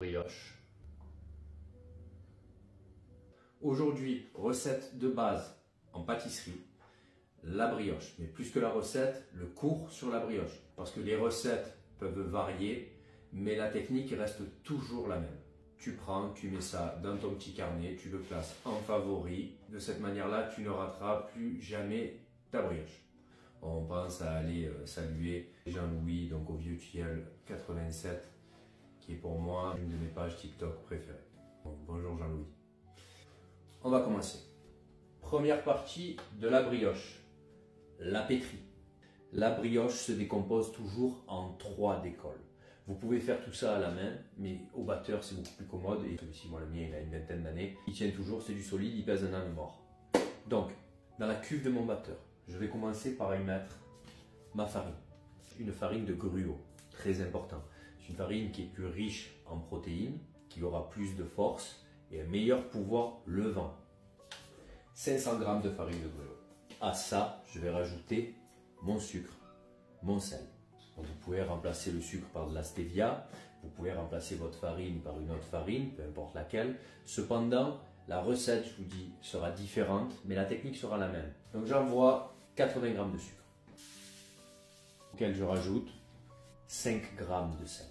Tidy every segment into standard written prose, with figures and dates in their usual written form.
Brioche. Aujourd'hui, recette de base en pâtisserie, la brioche. Mais plus que la recette, le cours sur la brioche. Parce que les recettes peuvent varier, mais la technique reste toujours la même. Tu prends, tu mets ça dans ton petit carnet, tu le places en favori. De cette manière-là, tu ne rateras plus jamais ta brioche. On pense à aller saluer Jean-Louis, donc au Vieux Tilleul 87, qui est pour moi une de mes pages TikTok préférées. Bon, bonjour Jean-Louis. On va commencer. Première partie de la brioche, la pétrie. La brioche se décompose toujours en 3 décolles. Vous pouvez faire tout ça à la main, mais au batteur c'est beaucoup plus commode. Et celui-ci, moi le mien, il a une vingtaine d'années. Il tient toujours, c'est du solide, il pèse un an de mort. Donc, dans la cuve de mon batteur, je vais commencer par y mettre ma farine. Une farine de gruau, très important. C'est une farine qui est plus riche en protéines, qui aura plus de force et un meilleur pouvoir levant. 500 g de farine de gruau. À ça, je vais rajouter mon sucre, mon sel. Donc vous pouvez remplacer le sucre par de la stevia, vous pouvez remplacer votre farine par une autre farine, peu importe laquelle. Cependant, la recette, je vous dis, sera différente, mais la technique sera la même. Donc j'envoie 80 g de sucre, auquel je rajoute 5 g de sel.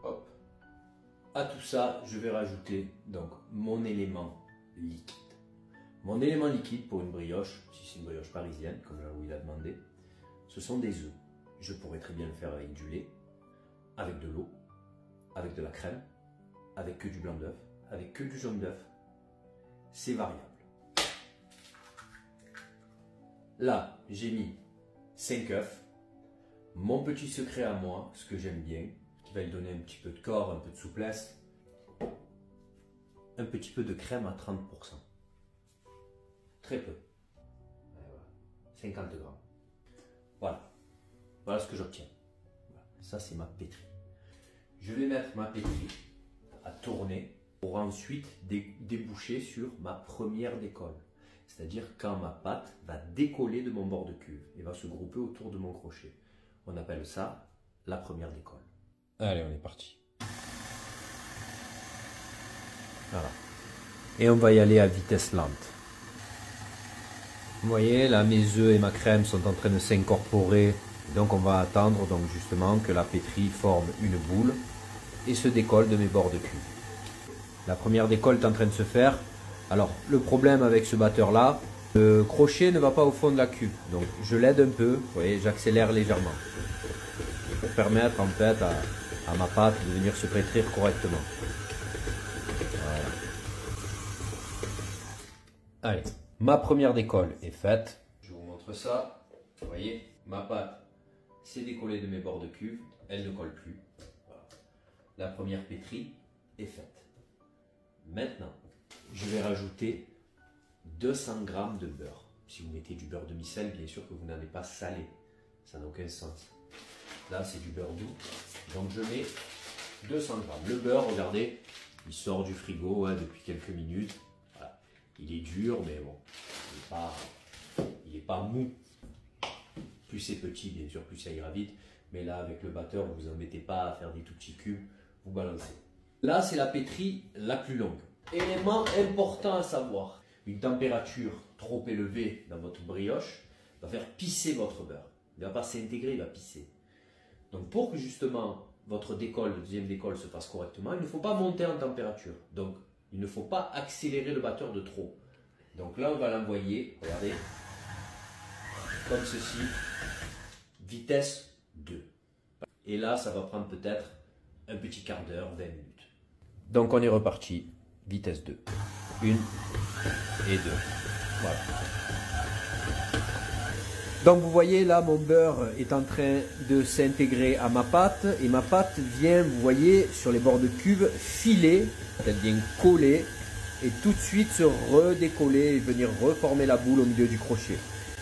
Hop. À tout ça, je vais rajouter donc mon élément liquide. Mon élément liquide pour une brioche, si c'est une brioche parisienne, comme Jean-Louis l'a demandé, ce sont des œufs. Je pourrais très bien le faire avec du lait, avec de l'eau, avec de la crème, avec que du blanc d'œuf, avec que du jaune d'œuf. C'est variable. Là, j'ai mis 5 œufs, mon petit secret à moi, ce que j'aime bien, qui va lui donner un petit peu de corps, un peu de souplesse, un petit peu de crème à 30%. Très peu. 50 g. Voilà. Voilà ce que j'obtiens. Voilà. Ça, c'est ma pétrie. Je vais mettre ma pétrie à tourner pour ensuite déboucher sur ma première décolle. C'est-à-dire quand ma pâte va décoller de mon bord de cuve et va se grouper autour de mon crochet. On appelle ça la première décolle. Allez, on est parti. Voilà. Et on va y aller à vitesse lente. Vous voyez, là, mes œufs et ma crème sont en train de s'incorporer. Donc on va attendre donc justement que la pétrie forme une boule et se décolle de mes bords de cuve. La première décolle est en train de se faire. Alors le problème avec ce batteur là, le crochet ne va pas au fond de la cuve. Donc je l'aide un peu, vous voyez, j'accélère légèrement pour permettre en fait à ma pâte de venir se pétrir correctement. Voilà. Allez, ma première décolle est faite. Je vous montre ça. Vous voyez, ma pâte s'est décollée de mes bords de cuve, elle ne colle plus. Voilà. La première pétrie est faite. Maintenant, je vais rajouter 200 g de beurre. Si vous mettez du beurre demi-sel, bien sûr que vous n'allez pas salé. Ça n'a aucun sens. Là, c'est du beurre doux. Donc, je mets 200 g. Le beurre, regardez, il sort du frigo depuis quelques minutes. Voilà. Il est dur, mais bon, il n'est pas mou. Plus c'est petit, bien sûr, plus ça ira vite. Mais là, avec le batteur, vous ne vous embêtez pas à faire des tout petits cubes. Vous balancez. Là, c'est la pétrie la plus longue. Élément important à savoir. Une température trop élevée dans votre brioche va faire pisser votre beurre. Il ne va pas s'intégrer, il va pisser. Donc, pour que justement votre décolle, le deuxième décolle se fasse correctement, il ne faut pas monter en température. Donc, il ne faut pas accélérer le batteur de trop. Donc là, on va l'envoyer, regardez, comme ceci. Vitesse 2. Et là, ça va prendre peut-être un petit quart d'heure, 20 minutes. Donc, on est reparti. Vitesse 2. 1 et 2. Voilà. Donc, vous voyez, là, mon beurre est en train de s'intégrer à ma pâte. Et ma pâte vient, vous voyez, sur les bords de cuve, filer. Elle vient coller et tout de suite se redécoller et venir reformer la boule au milieu du crochet.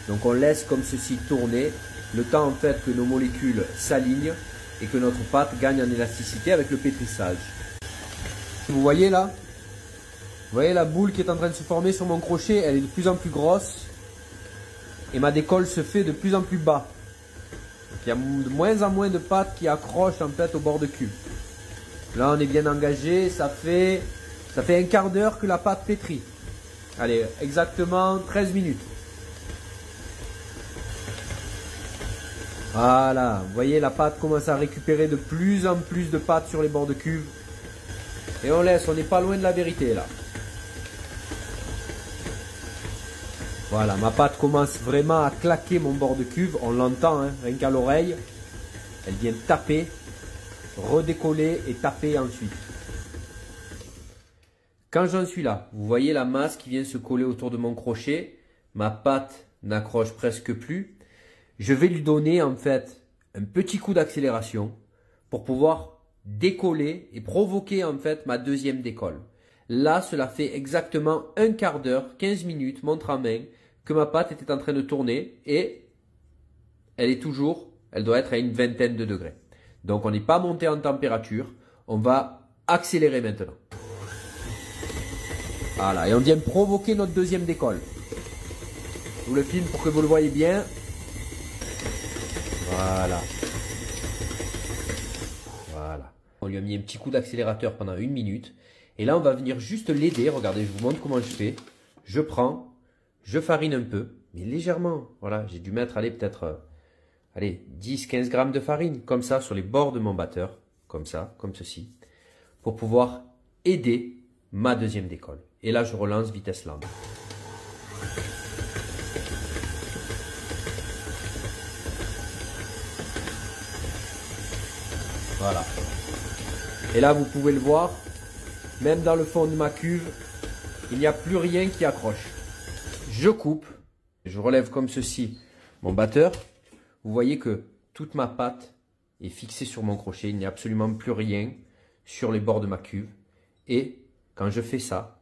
Donc, on laisse comme ceci tourner. Le temps en fait que nos molécules s'alignent et que notre pâte gagne en élasticité avec le pétrissage. Vous voyez là? Vous voyez la boule qui est en train de se former sur mon crochet, elle est de plus en plus grosse et ma décolle se fait de plus en plus bas. Donc, il y a de moins en moins de pâte qui accrochent en fait au bord de cuve. Là, on est bien engagé. Ça fait un quart d'heure que la pâte pétrit. Allez, exactement 13 minutes. Voilà, vous voyez, la pâte commence à récupérer de plus en plus de pâte sur les bords de cuve. Et on laisse, on n'est pas loin de la vérité là. Voilà, ma pâte commence vraiment à claquer mon bord de cuve. On l'entend, hein, rien qu'à l'oreille. Elle vient taper, redécoller et taper ensuite. Quand j'en suis là, vous voyez la masse qui vient se coller autour de mon crochet. Ma pâte n'accroche presque plus. Je vais lui donner en fait un petit coup d'accélération pour pouvoir décoller et provoquer en fait ma deuxième décolle. Là, cela fait exactement un quart d'heure, 15 minutes, montre en main, que ma pâte était en train de tourner et elle doit être à une vingtaine de degrés. Donc on n'est pas monté en température, on va accélérer maintenant. Voilà, et on vient provoquer notre deuxième décolle. Je vous le filme pour que vous le voyez bien. Voilà. Voilà. On lui a mis un petit coup d'accélérateur pendant 1 minute. Et là, on va venir juste l'aider. Regardez, je vous montre comment je fais. Je prends, je farine un peu, mais légèrement. Voilà, j'ai dû mettre, allez, peut-être, 10-15 grammes de farine, comme ça, sur les bords de mon batteur. Comme ça, comme ceci. Pour pouvoir aider ma deuxième décolle. Et là, je relance vitesse lente. Voilà. Et là, vous pouvez le voir, même dans le fond de ma cuve, il n'y a plus rien qui accroche. Je coupe, je relève comme ceci mon batteur. Vous voyez que toute ma pâte est fixée sur mon crochet. Il n'y a absolument plus rien sur les bords de ma cuve. Et quand je fais ça,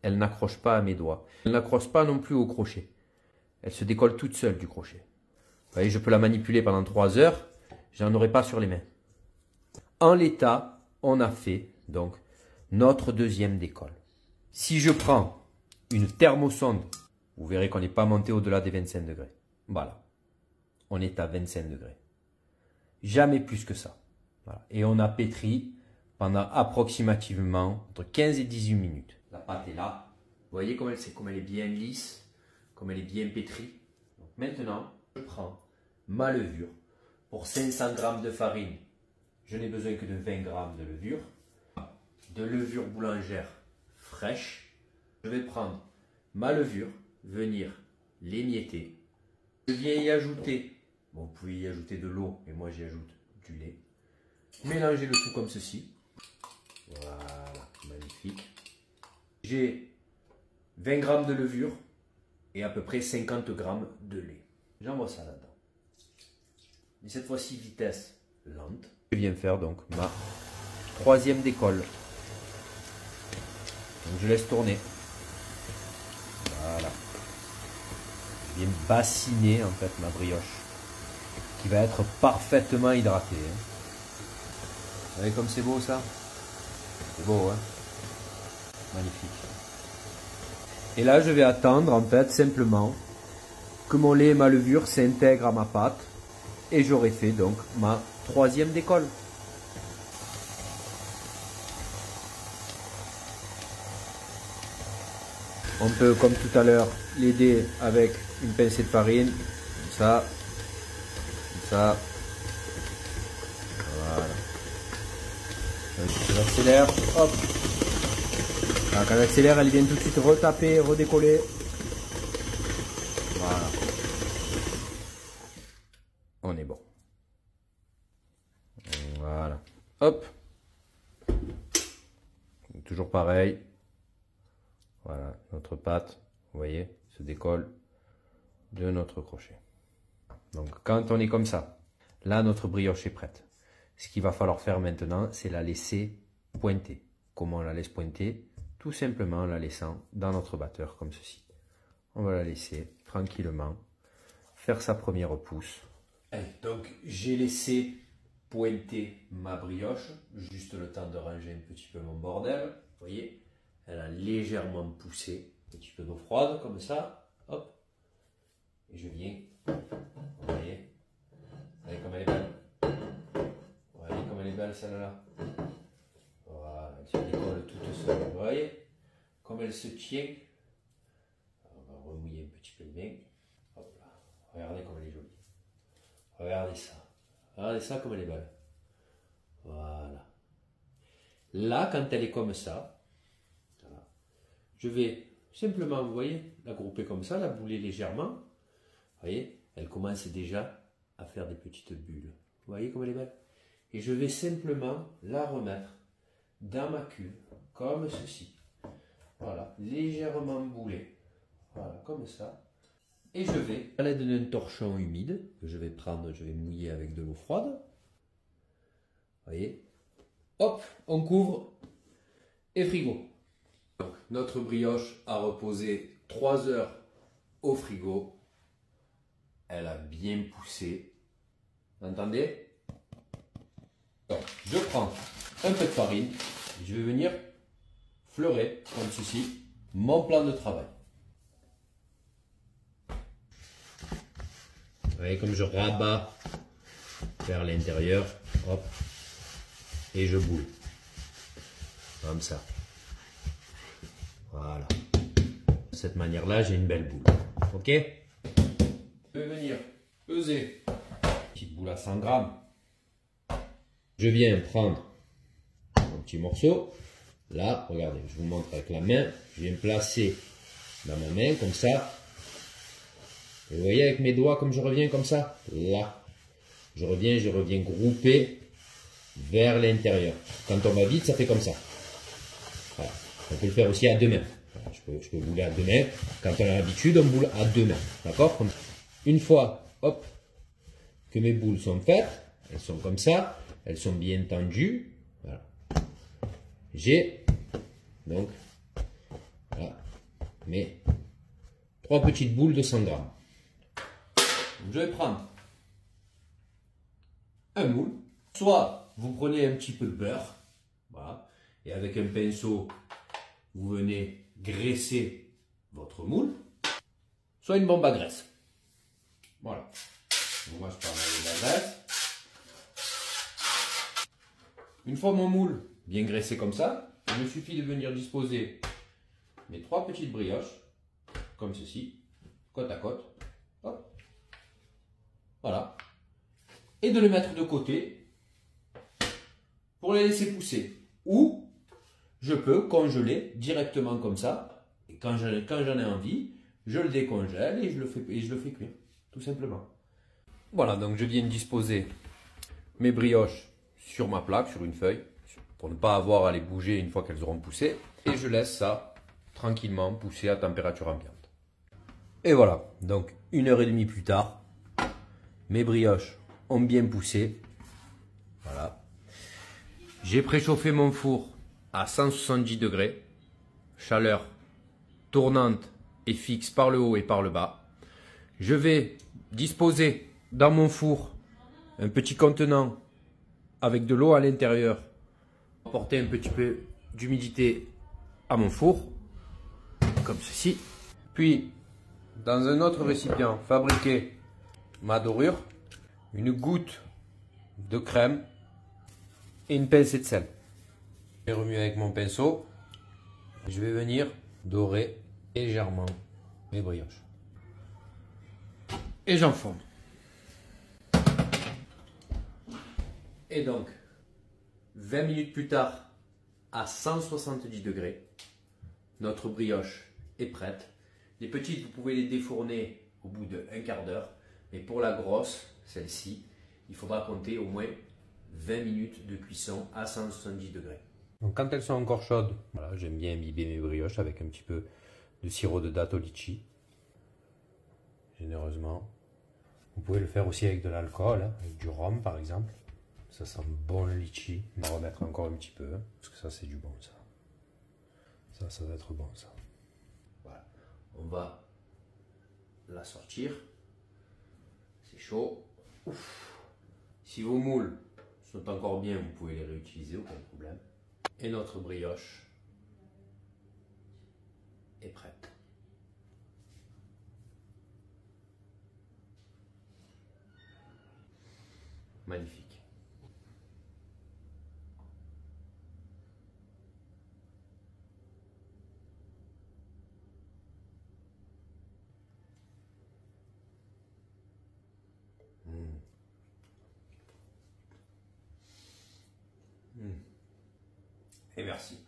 elle n'accroche pas à mes doigts. Elle n'accroche pas non plus au crochet. Elle se décolle toute seule du crochet. Vous voyez, je peux la manipuler pendant 3 heures. Je n'en aurai pas sur les mains. En l'état, on a fait donc notre deuxième décolle. Si je prends une thermosonde, vous verrez qu'on n'est pas monté au-delà des 25 degrés. Voilà. On est à 25 degrés. Jamais plus que ça. Voilà. Et on a pétri pendant approximativement entre 15 et 18 minutes. La pâte est là. Vous voyez comme elle est bien lisse, comme elle est bien pétrie. Donc maintenant, je prends ma levure. Pour 500 g de farine, je n'ai besoin que de 20 g de levure. De levure boulangère fraîche. Je vais prendre ma levure, venir l'émietter. Je viens y ajouter, bon, vous pouvez y ajouter de l'eau, mais moi j'y ajoute du lait. Mélangez le tout comme ceci. Voilà, magnifique. J'ai 20 g de levure et à peu près 50 g de lait. J'envoie ça là-dedans. Et cette fois-ci, vitesse lente. Je viens faire donc ma troisième décolle. Donc je laisse tourner. Voilà. Je viens bassiner en fait ma brioche qui va être parfaitement hydratée. Vous voyez comme c'est beau ça? C'est beau, hein? Magnifique. Et là je vais attendre en fait simplement que mon lait et ma levure s'intègrent à ma pâte et j'aurai fait donc ma troisième décolle. On peut, comme tout à l'heure, l'aider avec une pincée de farine, comme ça, comme ça. Voilà. Je l'accélère, hop. Alors, quand j'accélère, elle vient tout de suite retaper, redécoller. Voilà. On est bon. Voilà. Hop. Toujours pareil. Voilà, notre pâte, vous voyez, se décolle de notre crochet. Donc, quand on est comme ça, là, notre brioche est prête. Ce qu'il va falloir faire maintenant, c'est la laisser pointer. Comment on la laisse pointer? Tout simplement en la laissant dans notre batteur, comme ceci. On va la laisser tranquillement faire sa première pousse. Donc, j'ai laissé pointer ma brioche, juste le temps de ranger un petit peu mon bordel, vous voyez. Elle a légèrement poussé, un petit peu d'eau froide comme ça, hop, et je viens, vous voyez comme elle est belle, vous voyez comme elle est belle celle-là, Voilà, elle se décolle toute seule. Vous voyez comme elle se tient. On va remouiller un petit peu le main. Hop là. Regardez comme elle est jolie. Regardez ça. Regardez ça comme elle est belle. Voilà. Là, quand elle est comme ça, voilà, je vais simplement, vous voyez, la grouper comme ça, la bouler légèrement. Vous voyez, elle commence déjà à faire des petites bulles. Vous voyez comme elle est belle? Et je vais simplement la remettre dans ma cuve, comme ceci. Voilà, légèrement boulée. Voilà, comme ça. Et je vais, à l'aide d'un torchon humide, que je vais prendre, je vais mouiller avec de l'eau froide. Vous voyez? Hop, on couvre et frigo. Donc, notre brioche a reposé 3 heures au frigo. Elle a bien poussé. Vous entendez? Donc, je prends un peu de farine et je vais venir fleurer, comme ceci, mon plan de travail. Vous voyez comme je rabats vers l'intérieur, hop, et je boule. Comme ça. Voilà. De cette manière-là, j'ai une belle boule. Ok? Je vais venir peser. Petite boule à 100 grammes. Je viens prendre un petit morceau. Là, regardez, je vous montre avec la main. Je viens placer dans ma main comme ça. Et vous voyez avec mes doigts comme je reviens comme ça. Là. Je reviens groupé vers l'intérieur. Quand on va vite, ça fait comme ça. Voilà. On peut le faire aussi à deux mains. Voilà, je peux bouler à deux mains. Quand on a l'habitude, on boule à deux mains. D'accord? Une fois, hop, que mes boules sont faites, elles sont comme ça, elles sont bien tendues. Voilà. J'ai donc voilà, mes 3 petites boules de 100 grammes. Je vais prendre un moule. Soit vous prenez un petit peu de beurre, voilà, et avec un pinceau, vous venez graisser votre moule, soit une bombe à graisse. Voilà. Donc moi je prends la graisse. Une fois mon moule bien graissé comme ça, il me suffit de venir disposer mes 3 petites brioches, comme ceci, côte à côte. Hop. Voilà. Et de les mettre de côté pour les laisser pousser. Ou je peux congeler directement comme ça. Et quand j'en ai envie, je le décongèle et je le fais cuire. Tout simplement. Voilà, donc je viens de disposer mes brioches sur ma plaque, sur une feuille, pour ne pas avoir à les bouger une fois qu'elles auront poussé. Et je laisse ça tranquillement pousser à température ambiante. Et voilà, donc 1h30 plus tard, mes brioches ont bien poussé. Voilà. J'ai préchauffé mon four à 170 degrés, chaleur tournante et fixe par le haut et par le bas. Je vais disposer dans mon four un petit contenant avec de l'eau à l'intérieur pour apporter un petit peu d'humidité à mon four, comme ceci. Puis, dans un autre récipient, fabriquer ma dorure, une goutte de crème et une pincée de sel. Je vais remuer avec mon pinceau. Je vais venir dorer légèrement mes brioches. Et j'enfourne. Et donc, 20 minutes plus tard, à 170 degrés, notre brioche est prête. Les petites, vous pouvez les défourner au bout d'un quart d'heure. Mais pour la grosse, celle-ci, il faudra compter au moins 20 minutes de cuisson à 170 degrés. Donc quand elles sont encore chaudes, voilà, j'aime bien imbiber mes brioches avec un petit peu de sirop de date au litchi. Généreusement. Vous pouvez le faire aussi avec de l'alcool, hein, avec du rhum par exemple. Ça sent bon le litchi. On va remettre encore un petit peu, hein, parce que ça c'est du bon ça. Ça va être bon ça. Voilà. On va la sortir. C'est chaud. Ouf. Si vos moules sont encore bien, vous pouvez les réutiliser, aucun problème. Et notre brioche est prête. Magnifique. et merci.